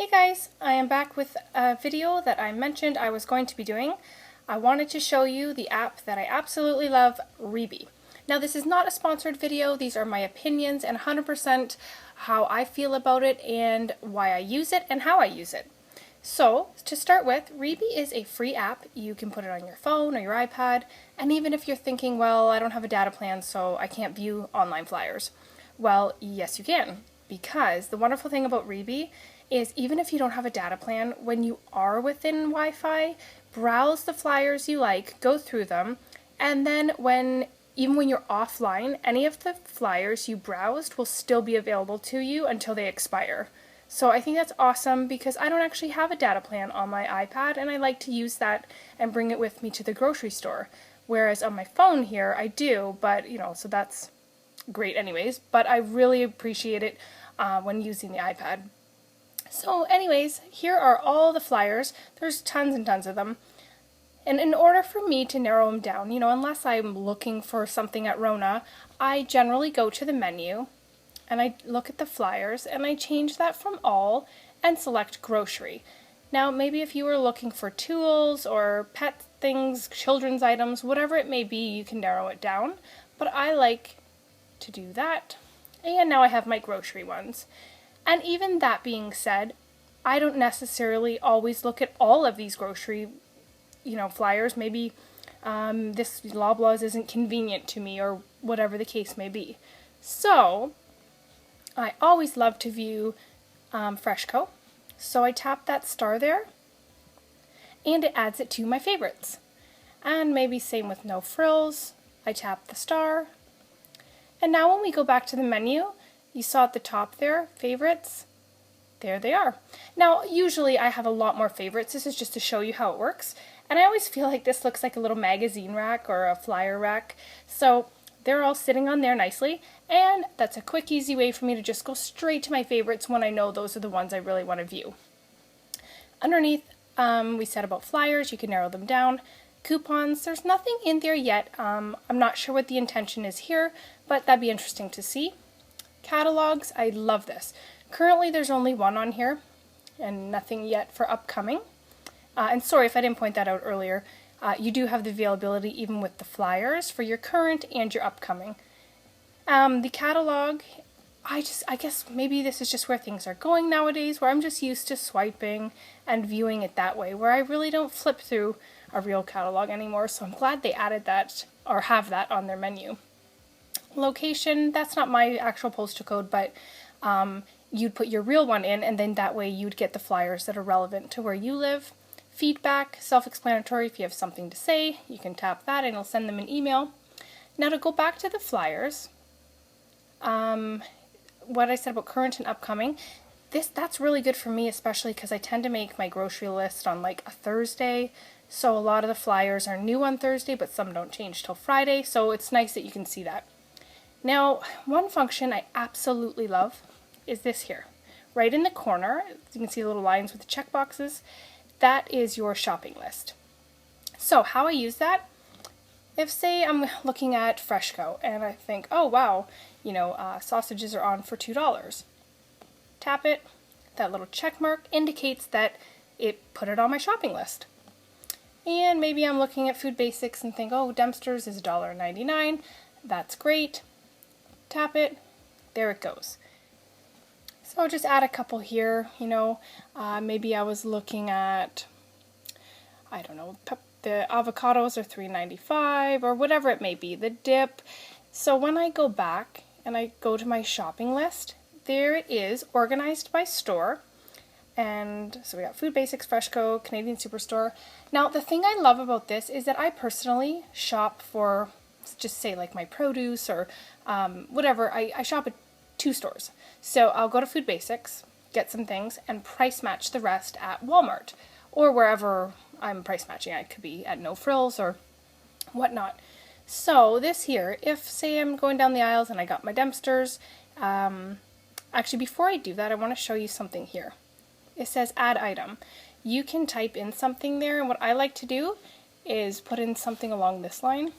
Hey guys, I am back with a video that I mentioned I was going to be doing. I wanted to show you the app that I absolutely love, Reebee. Now this is not a sponsored video, these are my opinions and 100% how I feel about it and why I use it and how I use it. So, to start with, Reebee is a free app. You can put it on your phone or your iPad, and even if you're thinking, well, I don't have a data plan so I can't view online flyers. Well, yes you can, because the wonderful thing about Reebee is even if you don't have a data plan, when you are within Wi-Fi, browse the flyers you like, go through them, and then even when you're offline, any of the flyers you browsed will still be available to you until they expire. So I think that's awesome because I don't actually have a data plan on my iPad and I like to use that and bring it with me to the grocery store. Whereas on my phone here, I do, but so that's great anyways, but I really appreciate it when using the iPad. So anyways, here are all the flyers. There's tons and tons of them. And in order for me to narrow them down, unless I'm looking for something at Rona, I generally go to the menu and I look at the flyers and I change that from all and select grocery. Now maybe if you were looking for tools or pet things, children's items, whatever it may be, you can narrow it down. But I like to do that. And now I have my grocery ones. And even that being said, I don't necessarily always look at all of these grocery, flyers. Maybe this Loblaws isn't convenient to me or whatever the case may be. So I always love to view Freshco. So I tap that star there and it adds it to my favorites. And maybe same with No Frills. I tap the star. And now when we go back to the menu, you saw at the top there, favorites, there they are. Now, usually I have a lot more favorites. This is just to show you how it works. And I always feel like this looks like a little magazine rack or a flyer rack. So they're all sitting on there nicely. And that's a quick, easy way for me to just go straight to my favorites when I know those are the ones I really want to view. Underneath, we said about flyers. You can narrow them down. Coupons, there's nothing in there yet. I'm not sure what the intention is here, but that'd be interesting to see. Catalogs, I love this. Currently there's only one on here and nothing yet for upcoming. And sorry if I didn't point that out earlier. You do have the availability even with the flyers for your current and your upcoming. The catalog, I guess maybe this is just where things are going nowadays, where I'm just used to swiping and viewing it that way, where I really don't flip through a real catalog anymore. So I'm glad they added that or have that on their menu. Location, that's not my actual postal code, but you'd put your real one in and then that way you'd get the flyers that are relevant to where you live. Feedback, self-explanatory. If you have something to say, you can tap that and it'll send them an email. Now to go back to the flyers, what I said about current and upcoming, that's really good for me, especially because I tend to make my grocery list on like a Thursday. So a lot of the flyers are new on Thursday, but some don't change till Friday. So it's nice that you can see that. Now, one function I absolutely love is this here. Right in the corner, you can see the little lines with the check boxes. That is your shopping list. So how I use that, if say I'm looking at Freshco and I think, oh wow, sausages are on for $2. Tap it, that little check mark indicates that it put it on my shopping list. And maybe I'm looking at Food Basics and think, oh, Dempster's is $1.99. That's great. Tap it, there it goes. So I'll just add a couple here, maybe I was looking at, I don't know, the avocados are $3.95 or whatever it may be, the dip. So when I go back and I go to my shopping list, there it is, organized by store. And so we got Food Basics, Freshco, Canadian Superstore. Now the thing I love about this is that I personally shop for, just say like my produce or whatever, I shop at 2 stores. So I'll go to Food Basics, get some things, and price match the rest at Walmart or wherever I'm price matching. It could be at No Frills or whatnot. So this here, if say I'm going down the aisles and I got my Dempsters, actually before I do that, I want to show you something here. It says add item. You can type in something there, and what I like to do is put in something along this line.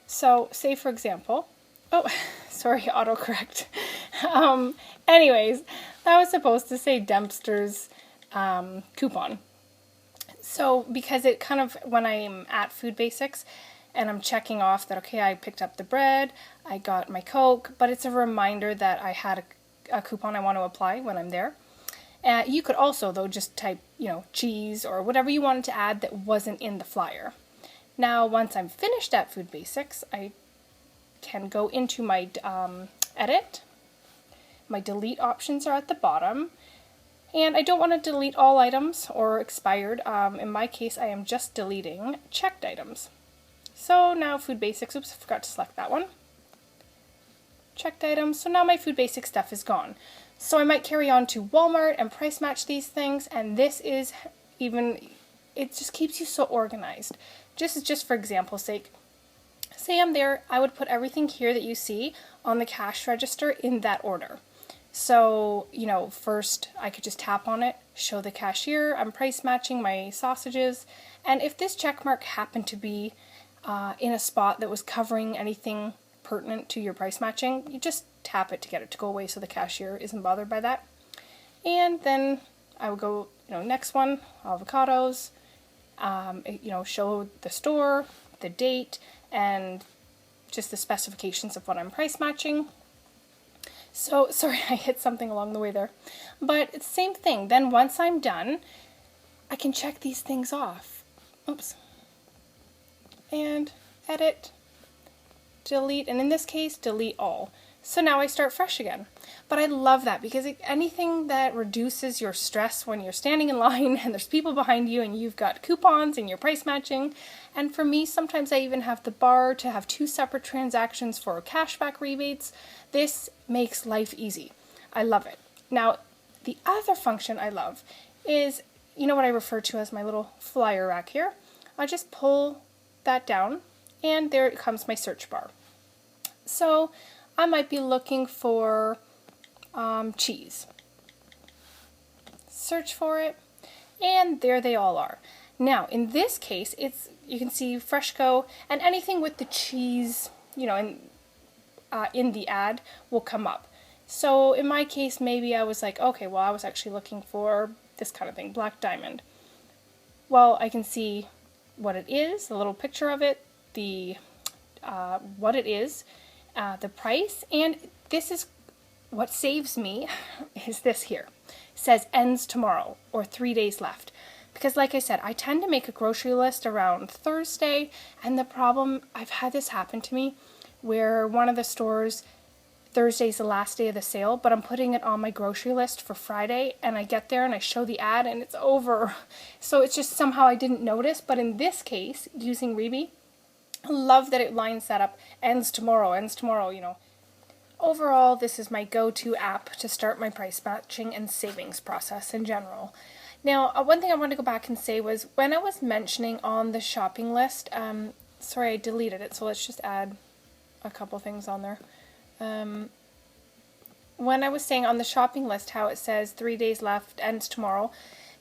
So say for example, oh, sorry, autocorrect. Anyways, that was supposed to say Dempster's coupon. So because it kind of, when I'm at Food Basics and I'm checking off that, okay, I picked up the bread, I got my Coke, but it's a reminder that I had a coupon I want to apply when I'm there. You could also, though, just type, cheese or whatever you wanted to add that wasn't in the flyer. Now, once I'm finished at Food Basics, I can go into my edit. My delete options are at the bottom. And I don't want to delete all items or expired. In my case, I am just deleting checked items. So now Food Basics, oops, I forgot to select that one. Checked items, so now my Food Basics stuff is gone. So I might carry on to Walmart and price match these things, and this is it just keeps you so organized. Just for example's sake, say I'm there, I would put everything here that you see on the cash register in that order. So, first I could just tap on it, show the cashier, I'm price matching my sausages, and if this check mark happened to be in a spot that was covering anything pertinent to your price matching, you just tap it to get it to go away so the cashier isn't bothered by that. And then I would go, next one, avocados, show the store, the date, and just the specifications of what I'm price matching. So, sorry, I hit something along the way there. But it's the same thing. Then once I'm done, I can check these things off. Oops. And edit, delete, and in this case, delete all. So now I start fresh again. But I love that because anything that reduces your stress when you're standing in line and there's people behind you and you've got coupons and you're price matching. And for me, sometimes I even have the bar to have 2 separate transactions for cashback rebates. This makes life easy. I love it. Now, the other function I love is, what I refer to as my little flyer rack here. I just pull that down and there it comes my search bar. So I might be looking for cheese. Search for it, and there they all are. Now, in this case, you can see Freshco, and anything with the cheese, in the ad will come up. So in my case, maybe I was like, okay, well, I was actually looking for this kind of thing, Black Diamond. Well, I can see what it is, the little picture of it, the what it is, the price, and this is what saves me is this here. It says ends tomorrow or 3 days left. Because like I said, I tend to make a grocery list around Thursday, and the problem, I've had this happen to me where one of the stores, Thursday's the last day of the sale, but I'm putting it on my grocery list for Friday, and I get there and I show the ad and it's over. So it's just somehow I didn't notice, but in this case, using Reebee, I love that it lines that up, ends tomorrow. Overall, this is my go-to app to start my price matching and savings process in general. Now, one thing I wanted to go back and say was when I was mentioning on the shopping list, sorry, I deleted it, so let's just add a couple things on there. When I was saying on the shopping list how it says 3 days left, ends tomorrow,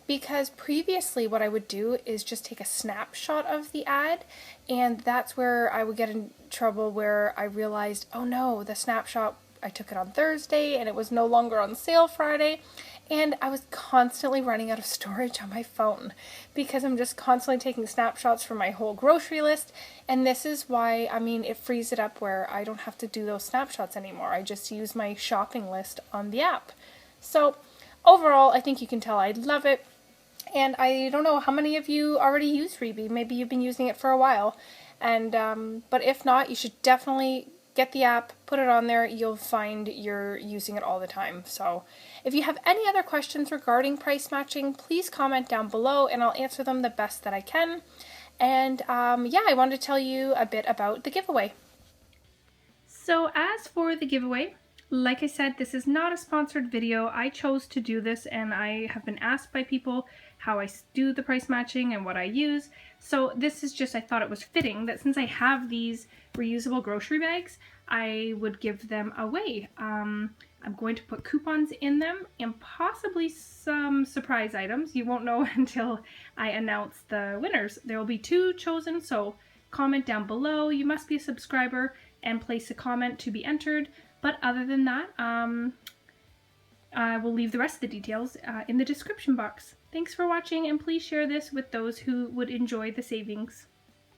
because previously what I would do is just take a snapshot of the ad, and that's where I would get in trouble where I realized, oh no, the snapshot, I took it on Thursday and it was no longer on sale Friday, and I was constantly running out of storage on my phone because I'm just constantly taking snapshots for my whole grocery list, and this is why, it frees it up where I don't have to do those snapshots anymore. I just use my shopping list on the app. So overall, I think you can tell I love it. And I don't know how many of you already use Reebee. Maybe you've been using it for a while. And but if not, you should definitely get the app, put it on there. You'll find you're using it all the time. So if you have any other questions regarding price matching, please comment down below and I'll answer them the best that I can. And I wanted to tell you a bit about the giveaway. So as for the giveaway, like I said, this is not a sponsored video. I chose to do this and I have been asked by people how I do the price matching and what I use. So this is just, I thought it was fitting that since I have these reusable grocery bags, I would give them away. I'm going to put coupons in them and possibly some surprise items. You won't know until I announce the winners. There will be 2 chosen, so comment down below. You must be a subscriber and place a comment to be entered. But other than that, I will leave the rest of the details in the description box. Thanks for watching, and please share this with those who would enjoy the savings.